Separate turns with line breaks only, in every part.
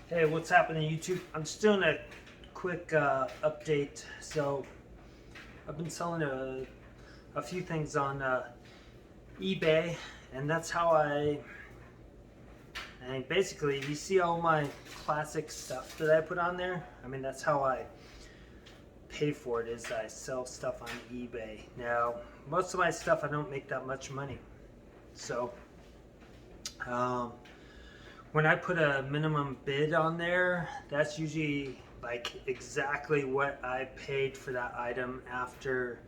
Hey, what's happening YouTube? I'm just doing a quick update. So I've been selling a few things on eBay, and that's how and basically you see all my classic stuff that I put on there. I mean, that's how I pay for it, is I sell stuff on eBay. Now, most of my stuff I don't make that much money. So when I put a minimum bid on there, that's usually like exactly what I paid for that item after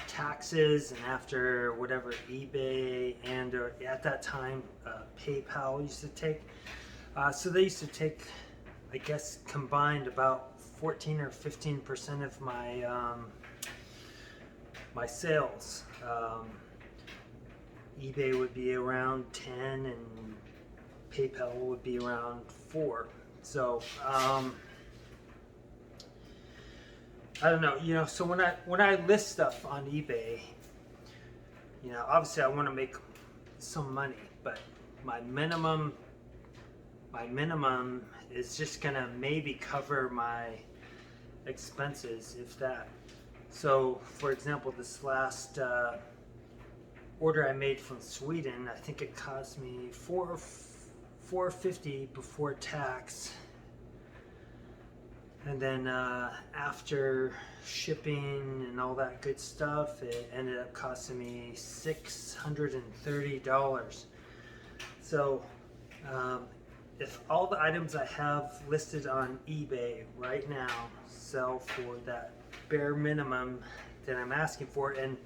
taxes and after whatever eBay and or at that time PayPal used to take. So they used to take, I guess, combined about 14 or 15% of my sales. eBay would be around 10 and PayPal would be around 4. So I don't know, so when I list stuff on eBay, obviously I want to make some money, but my minimum is just gonna maybe cover my expenses, if that. So for example, this last order I made from Sweden, I think it cost me $450 before tax, and then after shipping and all that good stuff, it ended up costing me $630. So if all the items I have listed on eBay right now sell for that bare minimum that I'm asking for, and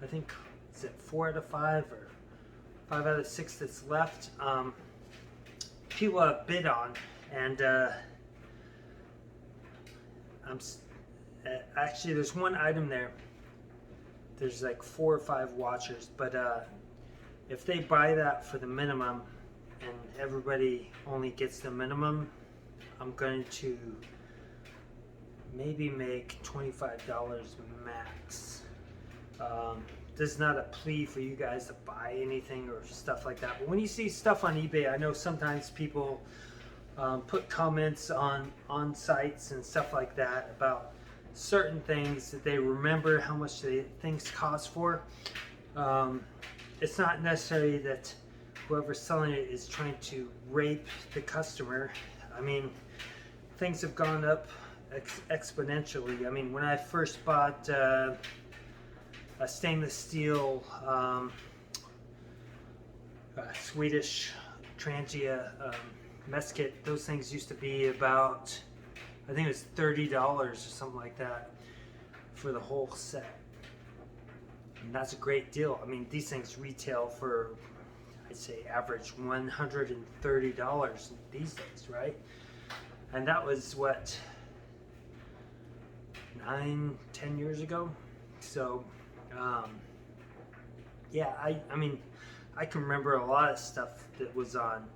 I think, is it 4 out of 5 or 5 out of 6 that's left, people have bid on, and actually there's one item there, there's like 4 or 5 watchers, but if they buy that for the minimum and everybody only gets the minimum, I'm going to maybe make $25 max. This is not a plea for you guys to buy anything or stuff like that, but when you see stuff on eBay, I know sometimes people put comments on sites and stuff like that about certain things that they remember how much things cost for. It's not necessarily that whoever's selling it is trying to rape the customer. I mean, things have gone up exponentially. I mean, when I first bought a stainless steel Swedish Trangia mess kit, those things used to be about, I think it was $30 or something like that for the whole set. And that's a great deal. I mean, these things retail for, I'd say, average $130 these days, right? And that was what, 9-10 years ago. So yeah, I mean, I can remember a lot of stuff that was on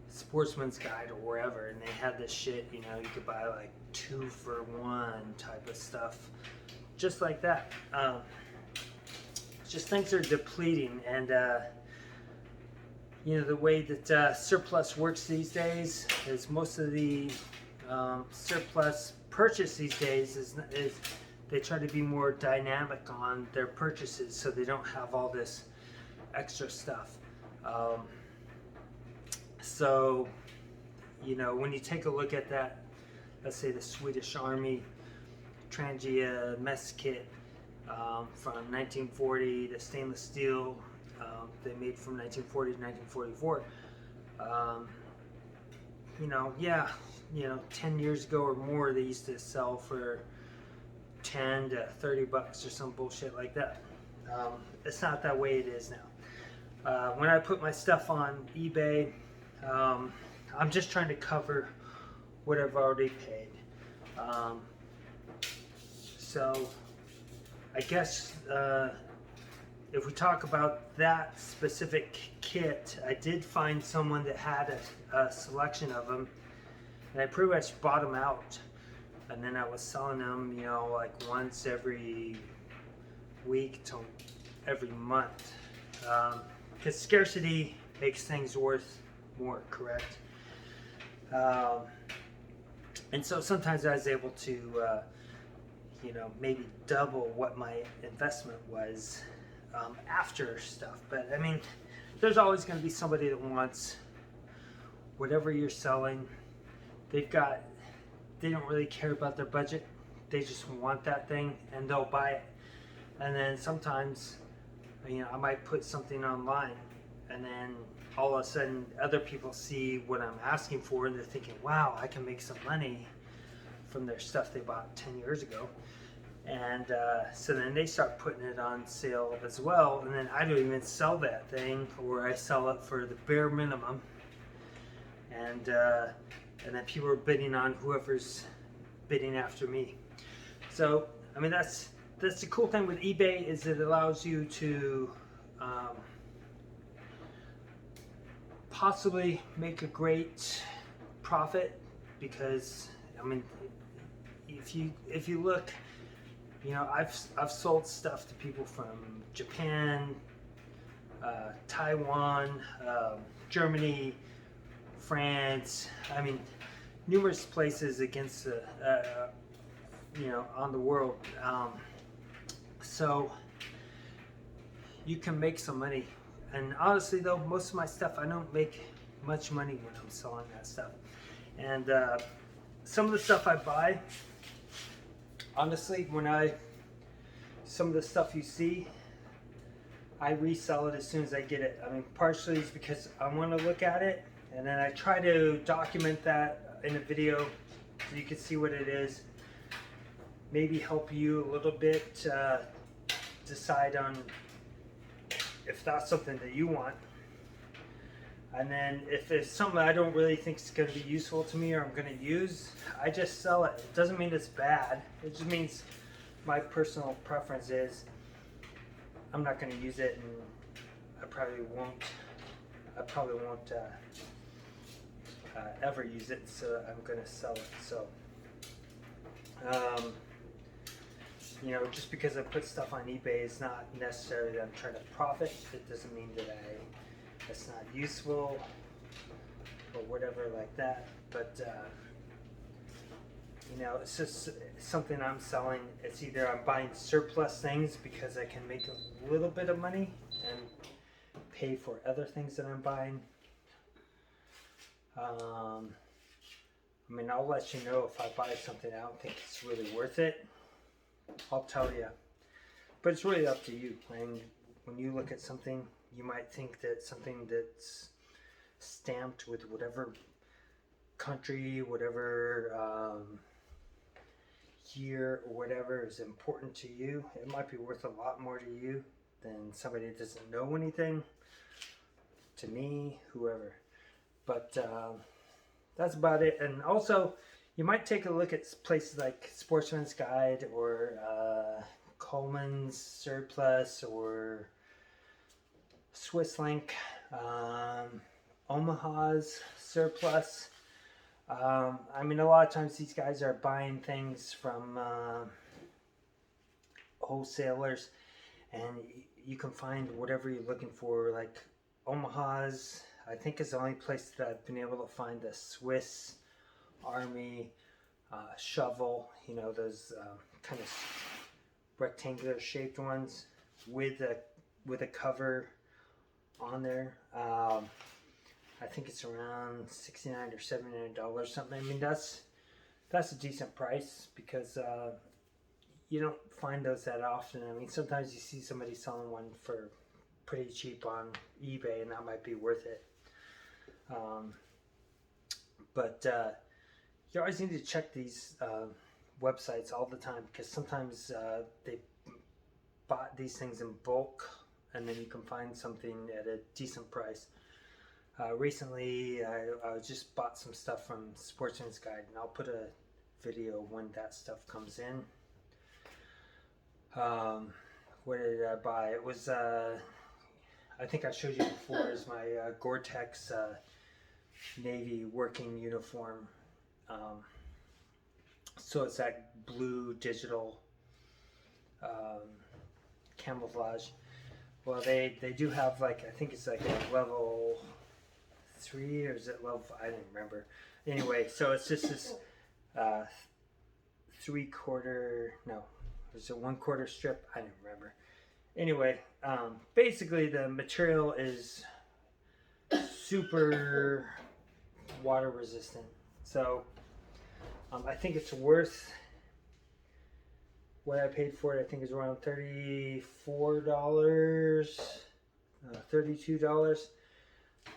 Sportsman's Guide or wherever, and they had this shit, you could buy like 2 for 1 type of stuff, just like that. Just things are depleting, and the way that surplus works these days is most of the surplus purchase these days is they try to be more dynamic on their purchases, so they don't have all this extra stuff. So, when you take a look at that, let's say the Swedish Army Trangia mess kit from 1940, the stainless steel they made from 1940 to 1944. 10 years ago or more, they used to sell for 10 to 30 bucks or some bullshit like that. It's not that way it is now. When I put my stuff on eBay, I'm just trying to cover what I've already paid. So I guess if we talk about that specific kit, I did find someone that had a selection of them, and I pretty much bought them out, and then I was selling them, like once every week to every month, because scarcity makes things worth more, correct? Um, and so sometimes I was able to, maybe double what my investment was after stuff. But I mean, there's always going to be somebody that wants whatever you're selling. They don't really care about their budget. They just want that thing and they'll buy it. And then sometimes, I might put something online and then all of a sudden other people see what I'm asking for and they're thinking, wow, I can make some money from their stuff they bought 10 years ago. And so then they start putting it on sale as well, and then I don't even sell that thing, or I sell it for the bare minimum, and then people are bidding on whoever's bidding after me. So I mean, that's the cool thing with eBay, is it allows you to possibly make a great profit, because I mean, if you look, I've sold stuff to people from Japan, Taiwan, Germany, France. I mean, numerous places against the, on the world. So you can make some money. And honestly, though, most of my stuff, I don't make much money when I'm selling that stuff. And some of the stuff I buy, honestly, some of the stuff you see, I resell it as soon as I get it. I mean, partially it's because I want to look at it, and then I try to document that in a video so you can see what it is. Maybe help you a little bit decide on if that's something that you want. And then if it's something I don't really think is going to be useful to me or I'm going to use, I just sell it. It doesn't mean it's bad. It just means my personal preference is I'm not going to use it, and I probably won't ever use it, so I'm going to sell it. So just because I put stuff on eBay, it's not necessarily that I'm trying to profit. It doesn't mean that it's not useful or whatever like that. But it's just something I'm selling. It's either I'm buying surplus things because I can make a little bit of money and pay for other things that I'm buying. I mean, I'll let you know if I buy something I don't think it's really worth it. I'll tell you. But it's really up to you. And when you look at something, you might think that something that's stamped with whatever country, whatever year or whatever is important to you. It might be worth a lot more to you than somebody that doesn't know anything. To me, whoever. But that's about it. And also, you might take a look at places like Sportsman's Guide or Coleman's Surplus or Swiss Link, Omaha's Surplus. I mean, a lot of times these guys are buying things from wholesalers, and you can find whatever you're looking for. Like Omaha's, I think, is the only place that I've been able to find a Swiss Army shovel. Those kind of rectangular shaped ones with a cover on there. I think it's around $69 or $79 something. I mean, that's a decent price, because you don't find those that often. I mean, sometimes you see somebody selling one for pretty cheap on eBay, and that might be worth it. But you always need to check these websites all the time, because sometimes they bought these things in bulk, and then you can find something at a decent price. Recently, I just bought some stuff from Sportsman's Guide, and I'll put a video when that stuff comes in. What did I buy? It was, I think I showed you before, is my Gore-Tex Navy working uniform. So it's that blue digital camouflage. Well, they do have, like, I think it's like a level 3, or is it level 5? I don't remember. Anyway, so it's just this 3/4, no, was it 1/4 strip? I don't remember. Anyway, basically the material is super water resistant. So I think it's worth what I paid for it. I think it's around $34, $32.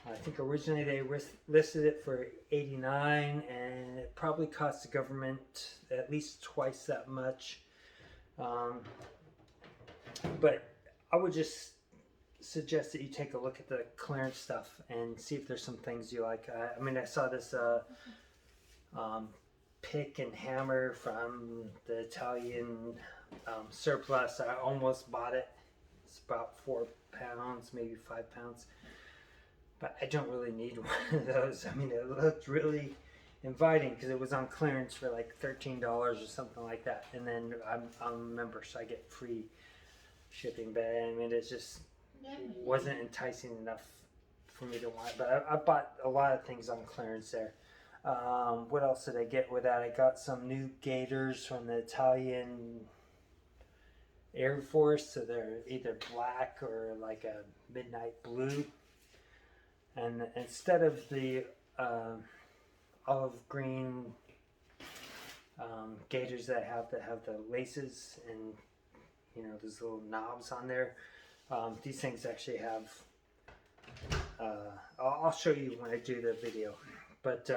I think originally they listed it for $89, and it probably cost the government at least twice that much. But I would just suggest that you take a look at the clearance stuff and see if there's some things you like. I mean, I saw this pick and hammer from the Italian surplus. I almost bought it. It's about 4 pounds, maybe 5 pounds. But I don't really need one of those. I mean, it looked really inviting because it was on clearance for like $13 or something like that. And then I'm a member, so I get free shipping. But I mean, it just wasn't enticing enough for me to want. But I bought a lot of things on clearance there. What else did I get with that? I got some new gaiters from the Italian Air Force. So they're either black or like a midnight blue. And instead of the olive green gaiters that have the laces and, you know, those little knobs on there, these things actually have, I'll show you when I do the video, but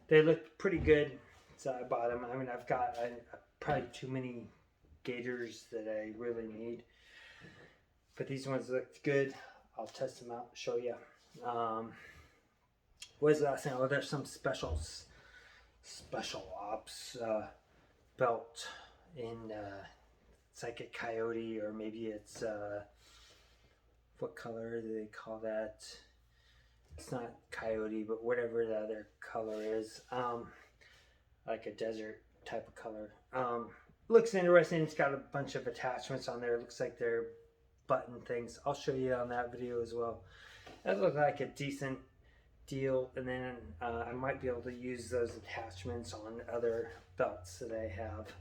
they look pretty good, so I bought them. I mean, I've got probably too many gaiters that I really need, but these ones looked good. I'll test them out, show you. What is the last thing? Oh, there's some special ops belt in it's like a coyote, or maybe it's what color do they call that? It's not coyote, but whatever the other color is, like a desert type of color. Looks interesting. It's got a bunch of attachments on there. It looks like they're button things. I'll show you on that video as well. That looked like a decent deal, and then I might be able to use those attachments on other belts that I have.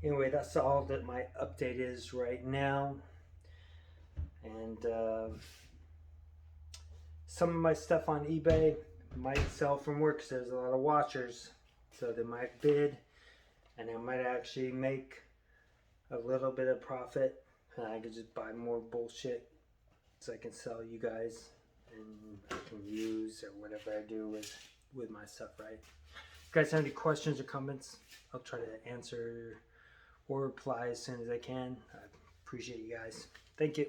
Anyway, that's all that my update is right now. And some of my stuff on eBay might sell for more because there's a lot of watchers, so they might bid, and I might actually make a little bit of profit, and I could just buy more bullshit so I can sell you guys, and I can use or whatever I do with my stuff, right? If you guys have any questions or comments, I'll try to answer or reply as soon as I can. I appreciate you guys. Thank you.